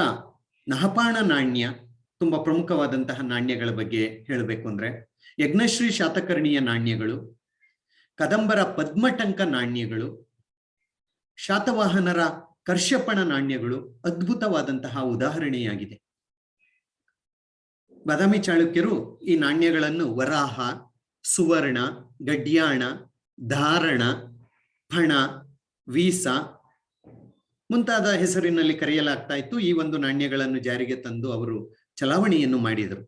ನಹಪಾಣ ನಾಣ್ಯ ತುಂಬಾ ಪ್ರಮುಖವಾದಂತಹ ನಾಣ್ಯಗಳ ಬಗ್ಗೆ ಹೇಳಬೇಕು ಅಂದ್ರೆ, ಯಜ್ಞಶ್ರೀ ಶಾತಕರ್ಣಿಯ ನಾಣ್ಯಗಳು, ಕದಂಬರ ಪದ್ಮಟಂಕ ನಾಣ್ಯಗಳು, ಶಾತವಾಹನರ ಕರ್ಷಪಣ ನಾಣ್ಯಗಳು ಅದ್ಭುತವಾದಂತಹ ಉದಾಹರಣೆಯಾಗಿದೆ. ಬಾದಾಮಿ ಚಾಳುಕ್ಯರು ಈ ನಾಣ್ಯಗಳನ್ನು ವರಾಹ, ಸುವರ್ಣ, ಗಡ್ಯಾಣ, ಧಾರಣ, ಫಣ, ವೀಸ ಮುಂತಾದ ಹೆಸರಿನಲ್ಲಿ ಕರೆಯಲಾಗ್ತಾ ಇತ್ತು. ಈ ಒಂದು ನಾಣ್ಯಗಳನ್ನು ಜಾರಿಗೆ ತಂದು ಅವರು ಚಲಾವಣೆಯನ್ನು ಮಾಡಿದರು.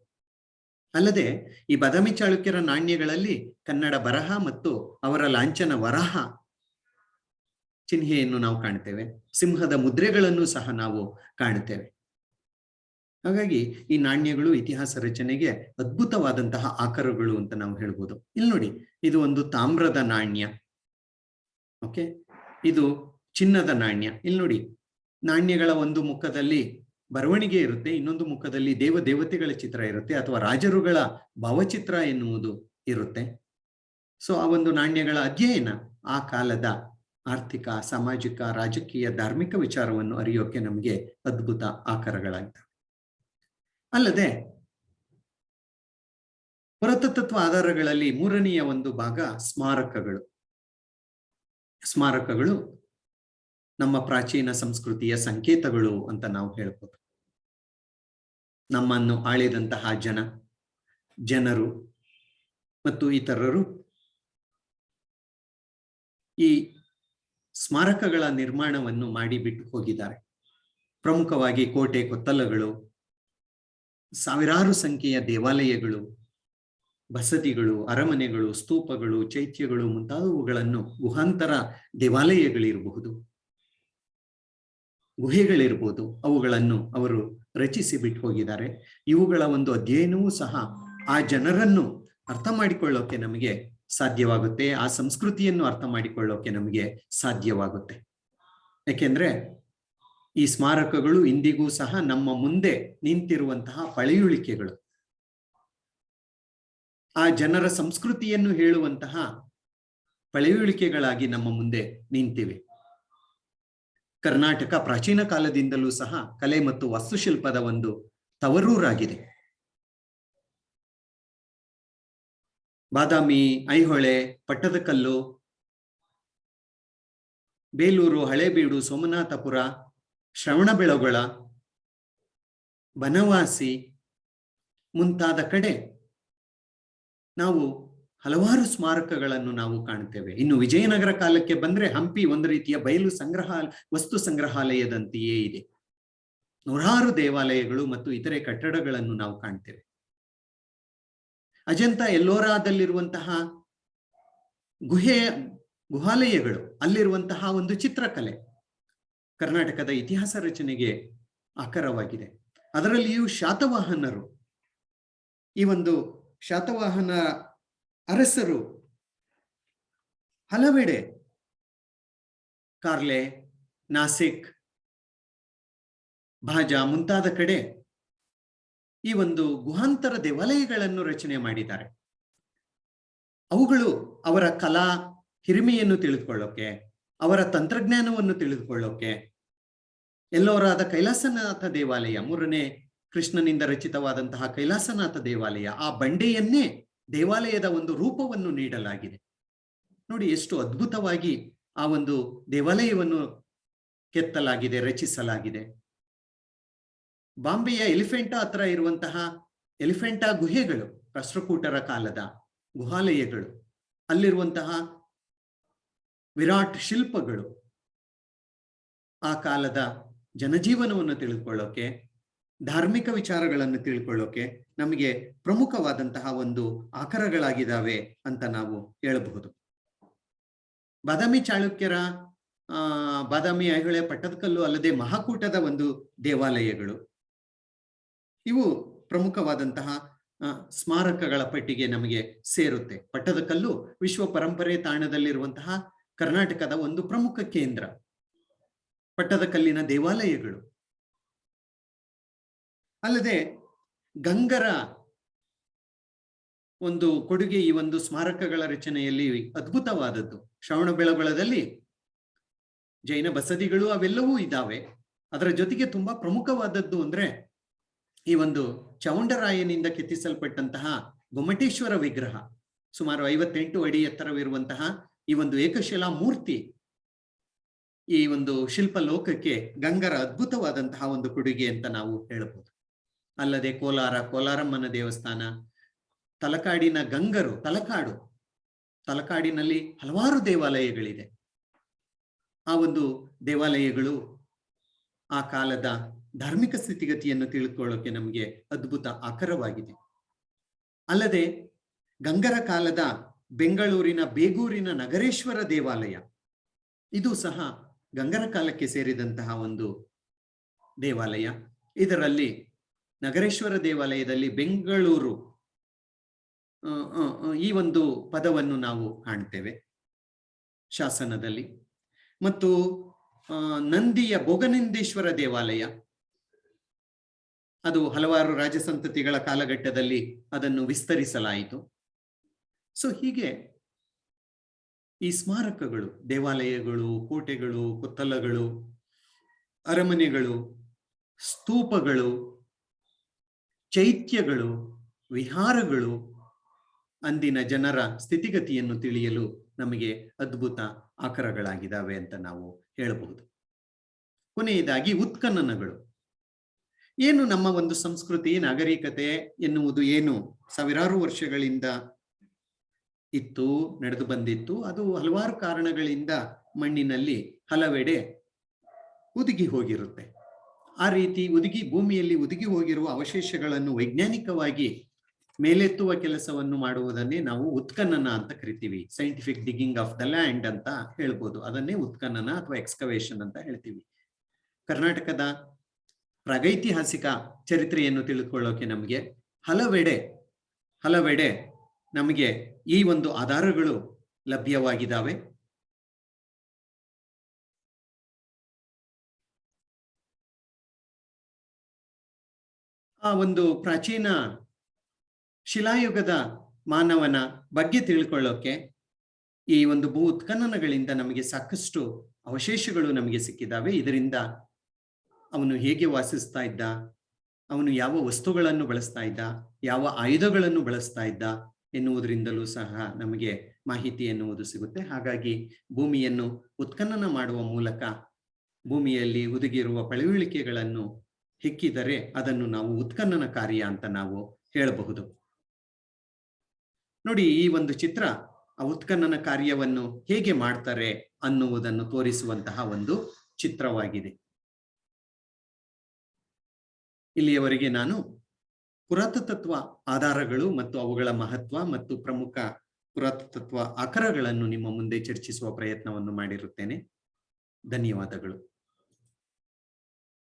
ಅಲ್ಲದೆ ಈ ಬಾದಾಮಿ ಚಾಳುಕ್ಯರ ನಾಣ್ಯಗಳಲ್ಲಿ ಕನ್ನಡ ಬರಹ ಮತ್ತು ಅವರ ಲಾಂಛನ ವರಾಹ ಚಿಹ್ನೆಯನ್ನು ನಾವು ಕಾಣ್ತೇವೆ. ಸಿಂಹದ ಮುದ್ರೆಗಳನ್ನು ಸಹ ನಾವು ಕಾಣುತ್ತೇವೆ. ಹಾಗಾಗಿ ಈ ನಾಣ್ಯಗಳು ಇತಿಹಾಸ ರಚನೆಗೆ ಅದ್ಭುತವಾದಂತಹ ಆಕಾರಗಳು ಅಂತ ನಾವು ಹೇಳ್ಬೋದು. ಇಲ್ಲಿ ನೋಡಿ, ಇದು ಒಂದು ತಾಮ್ರದ ನಾಣ್ಯ. ಓಕೆ, ಇದು ಚಿನ್ನದ ನಾಣ್ಯ. ಇಲ್ಲಿ ನೋಡಿ, ನಾಣ್ಯಗಳ ಒಂದು ಮುಖದಲ್ಲಿ ಬರವಣಿಗೆ ಇರುತ್ತೆ, ಇನ್ನೊಂದು ಮುಖದಲ್ಲಿ ದೇವತೆಗಳ ಚಿತ್ರ ಇರುತ್ತೆ, ಅಥವಾ ರಾಜರುಗಳ ಭಾವಚಿತ್ರ ಎನ್ನುವುದು ಇರುತ್ತೆ. ಸೊ ಆ ಒಂದು ನಾಣ್ಯಗಳ ಅಧ್ಯಯನ ಆ ಕಾಲದ ಆರ್ಥಿಕ, ಸಾಮಾಜಿಕ, ರಾಜಕೀಯ, ಧಾರ್ಮಿಕ ವಿಚಾರವನ್ನು ಅರಿಯೋಕೆ ನಮಗೆ ಅದ್ಭುತ ಆಕಾರಗಳಾಗ್ತವೆ. ಅಲ್ಲದೆ ಪುರಾತತ್ವ ಆಧಾರಗಳಲ್ಲಿ ಮೂರನೆಯ ಒಂದು ಭಾಗ ಸ್ಮಾರಕಗಳು. ಸ್ಮಾರಕಗಳು ನಮ್ಮ ಪ್ರಾಚೀನ ಸಂಸ್ಕೃತಿಯ ಸಂಕೇತಗಳು ಅಂತ ನಾವು ಹೇಳ್ಬೋದು. ನಮ್ಮನ್ನು ಆಳಿದಂತಹ ಜನರು ಮತ್ತು ಇತರರು ಈ ಸ್ಮಾರಕಗಳ ನಿರ್ಮಾಣವನ್ನು ಮಾಡಿ ಬಿಟ್ಟು ಹೋಗಿದ್ದಾರೆ. ಪ್ರಮುಖವಾಗಿ ಕೋಟೆ ಕೊತ್ತಲಗಳು, ಸಾವಿರಾರು ಸಂಖ್ಯೆಯ ದೇವಾಲಯಗಳು, ಬಸದಿಗಳು, ಅರಮನೆಗಳು, ಸ್ತೂಪಗಳು, ಚೈತ್ಯಗಳು ಮುಂತಾದವುಗಳನ್ನು, ಗುಹಾಂತರ ದೇವಾಲಯಗಳಿರಬಹುದು, ಗುಹೆಗಳಿರ್ಬೋದು, ಅವುಗಳನ್ನು ಅವರು ರಚಿಸಿ ಬಿಟ್ಟು ಹೋಗಿದ್ದಾರೆ. ಇವುಗಳ ಒಂದು ಅಧ್ಯಯನವೂ ಸಹ ಆ ಜನರನ್ನು ಅರ್ಥ ಮಾಡಿಕೊಳ್ಳೋಕೆ ನಮಗೆ ಸಾಧ್ಯವಾಗುತ್ತೆ, ಆ ಸಂಸ್ಕೃತಿಯನ್ನು ಅರ್ಥ ಮಾಡಿಕೊಳ್ಳೋಕೆ ನಮಗೆ ಸಾಧ್ಯವಾಗುತ್ತೆ. ಯಾಕೆಂದ್ರೆ ಈ ಸ್ಮಾರಕಗಳು ಇಂದಿಗೂ ಸಹ ನಮ್ಮ ಮುಂದೆ ನಿಂತಿರುವಂತಹ ಪಳೆಯುಳಿಕೆಗಳು, ಆ ಜನರ ಸಂಸ್ಕೃತಿಯನ್ನು ಹೇಳುವಂತಹ ಪಳೆಯುಳಿಕೆಗಳಾಗಿ ನಮ್ಮ ಮುಂದೆ ನಿಂತಿವೆ. ಕರ್ನಾಟಕ ಪ್ರಾಚೀನ ಕಾಲದಿಂದಲೂ ಸಹ ಕಲೆ ಮತ್ತು ವಾಸ್ತುಶಿಲ್ಪದ ಒಂದು ತವರೂರಾಗಿದೆ. ಬಾದಾಮಿ, ಐಹೊಳೆ, ಪಟ್ಟದಕಲ್ಲು, ಬೇಲೂರು, ಹಳೇಬೀಡು, ಸೋಮನಾಥಪುರ, ಶ್ರವಣಬೆಳಗೊಳ, ಬನವಾಸಿ ಮುಂತಾದ ಕಡೆ ನಾವು ಹಲವಾರು ಸ್ಮಾರಕಗಳನ್ನು ನಾವು ಕಾಣುತ್ತೇವೆ. ಇನ್ನು ವಿಜಯನಗರ ಕಾಲಕ್ಕೆ ಬಂದ್ರೆ ಹಂಪಿ ಒಂದು ರೀತಿಯ ಬಯಲು ವಸ್ತು ಸಂಗ್ರಹಾಲಯದಂತೆಯೇ ಇದೆ. ನೂರಾರು ದೇವಾಲಯಗಳು ಮತ್ತು ಇತರೆ ಕಟ್ಟಡಗಳನ್ನು ನಾವು ಕಾಣ್ತೇವೆ. ಅಜಂತ ಎಲ್ಲೋರಾದಲ್ಲಿರುವಂತಹ ಗುಹಾಲಯಗಳು, ಅಲ್ಲಿರುವಂತಹ ಒಂದು ಚಿತ್ರಕಲೆ ಕರ್ನಾಟಕದ ಇತಿಹಾಸ ರಚನೆಗೆ ಆಕರವಾಗಿದೆ. ಅದರಲ್ಲಿಯೂ ಶಾತವಾಹನರು, ಈ ಒಂದು ಶಾತವಾಹನ ಅರಸರು ಹಲವೆಡೆ ಕಾರ್ಲೆ, ನಾಸಿಕ್, ಭಾಜಾ ಮುಂತಾದ ಕಡೆ ಈ ಒಂದು ಗುಹಾಂತರ ದೇವಾಲಯಗಳನ್ನು ರಚನೆ ಮಾಡಿದ್ದಾರೆ. ಅವುಗಳು ಅವರ ಕಲಾ ಹಿರಿಮೆಯನ್ನು ತಿಳಿದುಕೊಳ್ಳೋಕೆ, ಅವರ ತಂತ್ರಜ್ಞಾನವನ್ನು ತಿಳಿದುಕೊಳ್ಳೋಕೆ, ಎಲ್ಲೋರಾದ ಕೈಲಾಸನಾಥ ದೇವಾಲಯ, 3ನೇ ಕೃಷ್ಣನಿಂದ ರಚಿತವಾದಂತಹ ಕೈಲಾಸನಾಥ ದೇವಾಲಯ, ಆ ಬಂಡೆಯನ್ನೇ ದೇವಾಲಯದ ಒಂದು ರೂಪವನ್ನು ನೀಡಲಾಗಿದೆ. ನೋಡಿ ಎಷ್ಟು ಅದ್ಭುತವಾಗಿ ಆ ಒಂದು ದೇವಾಲಯವನ್ನು ಕೆತ್ತಲಾಗಿದೆ, ರಚಿಸಲಾಗಿದೆ. ಬಾಂಬೆಯ ಎಲಿಫೆಂಟಾ ಹತ್ರ ಇರುವಂತಹ ಎಲಿಫೆಂಟಾ ಗುಹೆಗಳು, ರಾಷ್ಟ್ರಕೂಟರ ಕಾಲದ ಗುಹಾಲಯಗಳು, ಅಲ್ಲಿರುವಂತಹ ವಿರಾಟ್ ಶಿಲ್ಪಗಳು ಆ ಕಾಲದ ಜನಜೀವನವನ್ನು ತಿಳಿದುಕೊಳ್ಳೋಕೆ, ಧಾರ್ಮಿಕ ವಿಚಾರಗಳನ್ನು ತಿಳ್ಕೊಳ್ಳೋಕೆ ನಮಗೆ ಪ್ರಮುಖವಾದಂತಹ ಒಂದು ಆಕರಗಳಾಗಿದ್ದಾವೆ ಅಂತ ನಾವು ಹೇಳಬಹುದು. ಬಾದಾಮಿ ಚಾಳುಕ್ಯರ ಬಾದಾಮಿ, ಐಹೊಳೆ, ಪಟ್ಟದಕಲ್ಲು ಅಲ್ಲದೆ ಮಹಾಕೂಟದ ಒಂದು ದೇವಾಲಯಗಳು, ಇವು ಪ್ರಮುಖವಾದಂತಹ ಸ್ಮಾರಕಗಳ ಪಟ್ಟಿಗೆ ನಮಗೆ ಸೇರುತ್ತೆ. ಪಟ್ಟದಕಲ್ಲು ವಿಶ್ವ ಪರಂಪರೆ ತಾಣದಲ್ಲಿರುವಂತಹ ಕರ್ನಾಟಕದ ಒಂದು ಪ್ರಮುಖ ಕೇಂದ್ರ. ಪಟ್ಟದಕಲ್ಲಿನ ದೇವಾಲಯಗಳು ಅಲ್ಲದೆ ಗಂಗರ ಒಂದು ಕೊಡುಗೆ ಈ ಒಂದು ಸ್ಮಾರಕಗಳ ರಚನೆಯಲ್ಲಿ ಅದ್ಭುತವಾದದ್ದು. ಶ್ರವಣಬೆಳಗೊಳದಲ್ಲಿ ಜೈನ ಬಸದಿಗಳು ಅವೆಲ್ಲವೂ ಇದ್ದಾವೆ. ಅದರ ಜೊತೆಗೆ ತುಂಬಾ ಪ್ರಮುಖವಾದದ್ದು ಅಂದ್ರೆ ಈ ಒಂದು ಚಾವುಂಡರಾಯನಿಂದ ಕೆತ್ತಿಸಲ್ಪಟ್ಟಂತಹ ಗೊಮ್ಮಟೇಶ್ವರ ವಿಗ್ರಹ, ಸುಮಾರು 58 ಅಡಿ ಎತ್ತರವಿರುವಂತಹ ಈ ಒಂದು ಏಕಶಿಲಾ ಮೂರ್ತಿ ಈ ಒಂದು ಶಿಲ್ಪ ಲೋಕಕ್ಕೆ ಗಂಗರ ಅದ್ಭುತವಾದಂತಹ ಒಂದು ಕೊಡುಗೆ ಅಂತ ನಾವು ಹೇಳಬಹುದು. ಅಲ್ಲದೆ ಕೋಲಾರಮ್ಮನ ದೇವಸ್ಥಾನ, ತಲಕಾಡಿನ ಗಂಗರು, ತಲಕಾಡಿನಲ್ಲಿ ಹಲವಾರು ದೇವಾಲಯಗಳಿದೆ. ಆ ಒಂದು ದೇವಾಲಯಗಳು ಆ ಕಾಲದ ಧಾರ್ಮಿಕ ಸ್ಥಿತಿಗತಿಯನ್ನು ತಿಳ್ಕೊಳ್ಳೋಕೆ ನಮಗೆ ಅದ್ಭುತ ಆಕರವಾಗಿದೆ. ಅಲ್ಲದೆ ಗಂಗರ ಕಾಲದ ಬೆಂಗಳೂರಿನ ಬೇಗೂರಿನ ನಗರೇಶ್ವರ ದೇವಾಲಯ, ಇದು ಸಹ ಗಂಗರ ಕಾಲಕ್ಕೆ ಸೇರಿದಂತಹ ಒಂದು ದೇವಾಲಯ. ಇದರಲ್ಲಿ ನಗರೇಶ್ವರ ದೇವಾಲಯದಲ್ಲಿ ಬೆಂಗಳೂರು ಈ ಒಂದು ಪದವನ್ನು ನಾವು ಕಾಣ್ತೇವೆ ಶಾಸನದಲ್ಲಿ. ಮತ್ತು ನಂದಿಯ ಭೋಗನಂದೀಶ್ವರ ದೇವಾಲಯ, ಅದು ಹಲವಾರು ರಾಜಸಂತತಿಗಳ ಕಾಲಘಟ್ಟದಲ್ಲಿ ಅದನ್ನು ವಿಸ್ತರಿಸಲಾಯಿತು. ಸೊ ಹೀಗೆ ಈ ಸ್ಮಾರಕಗಳು, ದೇವಾಲಯಗಳು, ಕೋಟೆಗಳು, ಕೊತ್ತಲಗಳು, ಅರಮನೆಗಳು, ಸ್ತೂಪಗಳು, ಚೈತ್ಯಗಳು, ವಿಹಾರಗಳು ಅಂದಿನ ಜನರ ಸ್ಥಿತಿಗತಿಯನ್ನು ತಿಳಿಯಲು ನಮಗೆ ಅದ್ಭುತ ಆಕರಗಳಾಗಿದ್ದಾವೆ ಅಂತ ನಾವು ಹೇಳಬಹುದು. ಕೊನೆಯದಾಗಿ ಉತ್ಖನನಗಳು. ಏನು ನಮ್ಮ ಒಂದು ಸಂಸ್ಕೃತಿ, ನಾಗರಿಕತೆ ಎನ್ನುವುದು ಏನು ಸಾವಿರಾರು ವರ್ಷಗಳಿಂದ ಇತ್ತು, ನಡೆದು ಬಂದಿತ್ತು, ಅದು ಹಲವಾರು ಕಾರಣಗಳಿಂದ ಮಣ್ಣಿನಲ್ಲಿ ಹಲವೆಡೆ ಹುದುಗಿ ಹೋಗಿರುತ್ತೆ. ಆ ರೀತಿ ಭೂಮಿಯಲ್ಲಿ ಹುದುಗಿ ಹೋಗಿರುವ ಅವಶೇಷಗಳನ್ನು ವೈಜ್ಞಾನಿಕವಾಗಿ ಮೇಲೆತ್ತುವ ಕೆಲಸವನ್ನು ಮಾಡುವುದನ್ನೇ ನಾವು ಉತ್ಖನನ ಅಂತ ಕರಿತೀವಿ. Scientific digging of the land ಅಂತ ಹೇಳ್ಬೋದು. ಅದನ್ನೇ ಉತ್ಖನನ ಅಥವಾ ಎಕ್ಸ್ಕವೇಷನ್ ಅಂತ ಹೇಳ್ತೀವಿ. ಕರ್ನಾಟಕದ ಪ್ರಾಗೈತಿಹಾಸಿಕ ಚರಿತ್ರೆಯನ್ನು ತಿಳ್ಕೊಳ್ಳೋಕೆ ನಮಗೆ ಹಲವೆಡೆ ನಮಗೆ ಈ ಒಂದು ಆಧಾರಗಳು ಲಭ್ಯವಾಗಿದ್ದಾವೆ. ಆ ಒಂದು ಪ್ರಾಚೀನ ಶಿಲಾಯುಗದ ಮಾನವನ ಬಗ್ಗೆ ತಿಳ್ಕೊಳ್ಳೋಕೆ ಈ ಒಂದು ಭೂ ಉತ್ಖನನಗಳಿಂದ ನಮಗೆ ಸಾಕಷ್ಟು ಅವಶೇಷಗಳು ನಮಗೆ ಸಿಕ್ಕಿದ್ದಾವೆ. ಇದರಿಂದ ಅವನು ಹೇಗೆ ವಾಸಿಸ್ತಾ ಇದ್ದ, ಅವನು ಯಾವ ವಸ್ತುಗಳನ್ನು ಬಳಸ್ತಾ ಇದ್ದ, ಯಾವ ಆಯುಧಗಳನ್ನು ಬಳಸ್ತಾ ಇದ್ದ ಎನ್ನುವುದರಿಂದಲೂ ಸಹ ನಮಗೆ ಮಾಹಿತಿ ಎನ್ನುವುದು ಸಿಗುತ್ತೆ. ಹಾಗಾಗಿ ಭೂಮಿಯನ್ನು ಉತ್ಖನನ ಮಾಡುವ ಮೂಲಕ ಭೂಮಿಯಲ್ಲಿ ಹುದುಗಿರುವ ಪಳೆಯುಳಿಕೆಗಳನ್ನು ಹೆಕ್ಕಿದರೆ ಅದನ್ನು ನಾವು ಉತ್ಖನನ ಕಾರ್ಯ ಅಂತ ನಾವು ಹೇಳಬಹುದು. ನೋಡಿ, ಈ ಒಂದು ಚಿತ್ರ ಆ ಉತ್ಖನನ ಕಾರ್ಯವನ್ನು ಹೇಗೆ ಮಾಡ್ತಾರೆ ಅನ್ನುವುದನ್ನು ತೋರಿಸುವಂತಹ ಒಂದು ಚಿತ್ರವಾಗಿದೆ. ಇಲ್ಲಿಯವರೆಗೆ ನಾನು ಪುರಾತತ್ವ ಆಧಾರಗಳು ಮತ್ತು ಅವುಗಳ ಮಹತ್ವ ಮತ್ತು ಪ್ರಮುಖ ಪುರಾತತ್ವ ಆಕರಗಳನ್ನು ನಿಮ್ಮ ಮುಂದೆ ಚರ್ಚಿಸುವ ಪ್ರಯತ್ನವನ್ನು ಮಾಡಿರುತ್ತೇನೆ. ಧನ್ಯವಾದಗಳು.